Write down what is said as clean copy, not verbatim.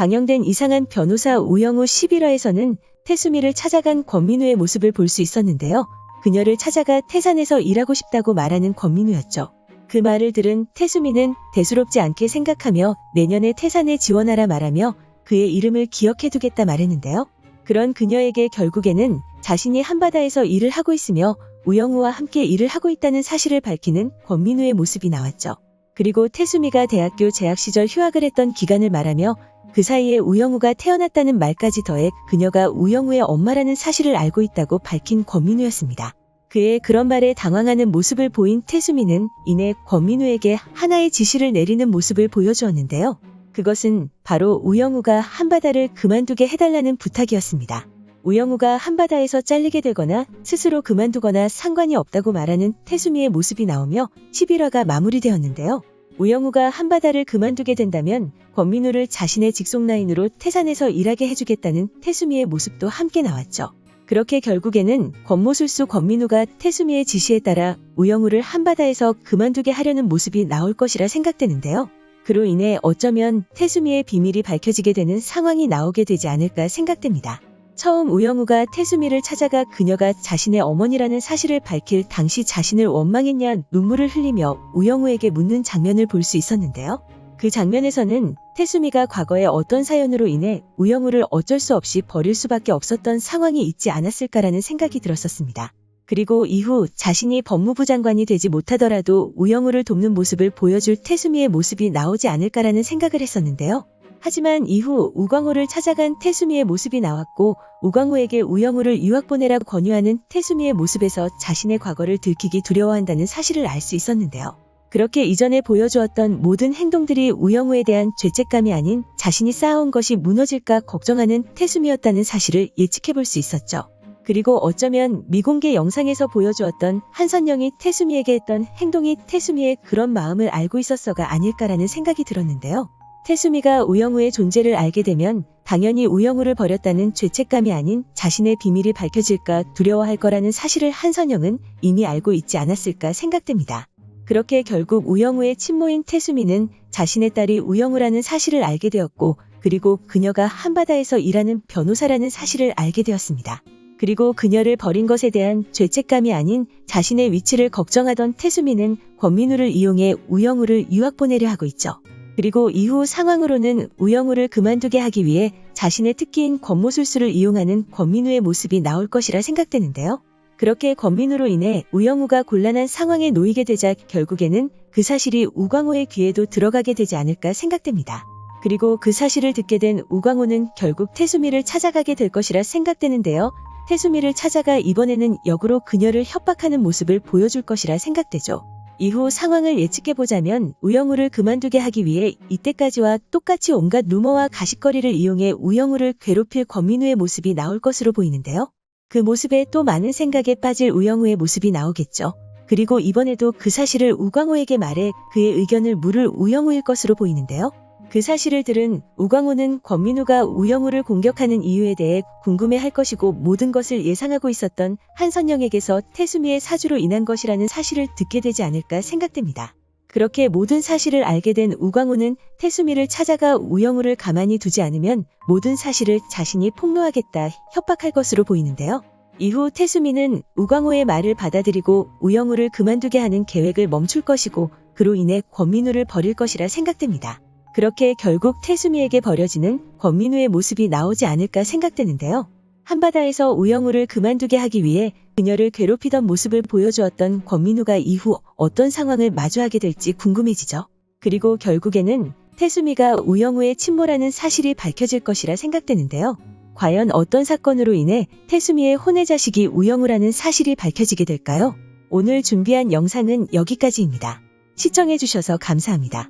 방영된 이상한 변호사 우영우 11화에서는 태수미를 찾아간 권민우의 모습을 볼 수 있었는데요. 그녀를 찾아가 태산에서 일하고 싶다고 말하는 권민우였죠. 그 말을 들은 태수미는 대수롭지 않게 생각하며 내년에 태산에 지원하라 말하며 그의 이름을 기억해두겠다 말했는데요. 그런 그녀에게 결국에는 자신이 한바다에서 일을 하고 있으며 우영우와 함께 일을 하고 있다는 사실을 밝히는 권민우의 모습이 나왔죠. 그리고 태수미가 대학교 재학 시절 휴학을 했던 기간을 말하며 그 사이에 우영우가 태어났다는 말까지 더해 그녀가 우영우의 엄마라는 사실을 알고 있다고 밝힌 권민우였습니다. 그의 그런 말에 당황하는 모습을 보인 태수미는 이내 권민우에게 하나의 지시를 내리는 모습을 보여주었는데요. 그것은 바로 우영우가 한바다를 그만두게 해달라는 부탁이었습니다. 우영우가 한바다에서 잘리게 되거나 스스로 그만두거나 상관이 없다고 말하는 태수미의 모습이 나오며 11화가 마무리되었는데요. 우영우가 한바다를 그만두게 된다면 권민우를 자신의 직속 라인으로 태산에서 일하게 해주겠다는 태수미의 모습도 함께 나왔죠. 그렇게 결국에는 권모술수 권민우가 태수미의 지시에 따라 우영우를 한바다에서 그만두게 하려는 모습이 나올 것이라 생각되는데요. 그로 인해 어쩌면 태수미의 비밀이 밝혀지게 되는 상황이 나오게 되지 않을까 생각됩니다. 처음 우영우가 태수미를 찾아가 그녀가 자신의 어머니라는 사실을 밝힐 당시 자신을 원망했냐 눈물을 흘리며 우영우에게 묻는 장면을 볼 수 있었는데요. 그 장면에서는 태수미가 과거에 어떤 사연으로 인해 우영우를 어쩔 수 없이 버릴 수밖에 없었던 상황이 있지 않았을까라는 생각이 들었었습니다. 그리고 이후 자신이 법무부 장관이 되지 못하더라도 우영우를 돕는 모습을 보여줄 태수미의 모습이 나오지 않을까라는 생각을 했었는데요. 하지만 이후 우광호를 찾아간 태수미의 모습이 나왔고 우광호에게 우영우를 유학 보내라고 권유하는 태수미의 모습에서 자신의 과거를 들키기 두려워한다는 사실을 알 수 있었는데요. 그렇게 이전에 보여주었던 모든 행동들이 우영우에 대한 죄책감이 아닌 자신이 쌓아온 것이 무너질까 걱정하는 태수미였다는 사실을 예측해볼 수 있었죠. 그리고 어쩌면 미공개 영상에서 보여주었던 한선영이 태수미에게 했던 행동이 태수미의 그런 마음을 알고 있었어가 아닐까라는 생각이 들었는데요. 태수미가 우영우의 존재를 알게 되면 당연히 우영우를 버렸다는 죄책감이 아닌 자신의 비밀이 밝혀질까 두려워할 거라는 사실을 한선영은 이미 알고 있지 않았을까 생각됩니다. 그렇게 결국 우영우의 친모인 태수미는 자신의 딸이 우영우라는 사실을 알게 되었고 그리고 그녀가 한바다에서 일하는 변호사라는 사실을 알게 되었습니다. 그리고 그녀를 버린 것에 대한 죄책감이 아닌 자신의 위치를 걱정하던 태수미는 권민우를 이용해 우영우를 유학 보내려 하고 있죠. 그리고 이후 상황으로는 우영우를 그만두게 하기 위해 자신의 특기인 권모술수를 이용하는 권민우의 모습이 나올 것이라 생각되는데요. 그렇게 권민우로 인해 우영우가 곤란한 상황에 놓이게 되자 결국에는 그 사실이 우광호의 귀에도 들어가게 되지 않을까 생각됩니다. 그리고 그 사실을 듣게 된 우광호는 결국 태수미를 찾아가게 될 것이라 생각되는데요. 태수미를 찾아가 이번에는 역으로 그녀를 협박하는 모습을 보여줄 것이라 생각되죠. 이후 상황을 예측해보자면 우영우를 그만두게 하기 위해 이때까지와 똑같이 온갖 루머와 가십거리를 이용해 우영우를 괴롭힐 권민우의 모습이 나올 것으로 보이는데요. 그 모습에 또 많은 생각에 빠질 우영우의 모습이 나오겠죠. 그리고 이번에도 그 사실을 우광호에게 말해 그의 의견을 물을 우영우일 것으로 보이는데요. 그 사실을 들은 우광호는 권민우가 우영우를 공격하는 이유에 대해 궁금해할 것이고 모든 것을 예상하고 있었던 한선영에게서 태수미의 사주로 인한 것이라는 사실을 듣게 되지 않을까 생각됩니다. 그렇게 모든 사실을 알게 된 우광호는 태수미를 찾아가 우영우를 가만히 두지 않으면 모든 사실을 자신이 폭로하겠다 협박할 것으로 보이는데요. 이후 태수미는 우광호의 말을 받아들이고 우영우를 그만두게 하는 계획을 멈출 것이고 그로 인해 권민우를 버릴 것이라 생각됩니다. 그렇게 결국 태수미에게 버려지는 권민우의 모습이 나오지 않을까 생각되는데요. 한바다에서 우영우를 그만두게 하기 위해 그녀를 괴롭히던 모습을 보여주었던 권민우가 이후 어떤 상황을 마주하게 될지 궁금해지죠. 그리고 결국에는 태수미가 우영우의 친모라는 사실이 밝혀질 것이라 생각되는데요. 과연 어떤 사건으로 인해 태수미의 혼외 자식이 우영우라는 사실이 밝혀지게 될까요? 오늘 준비한 영상은 여기까지입니다. 시청해주셔서 감사합니다.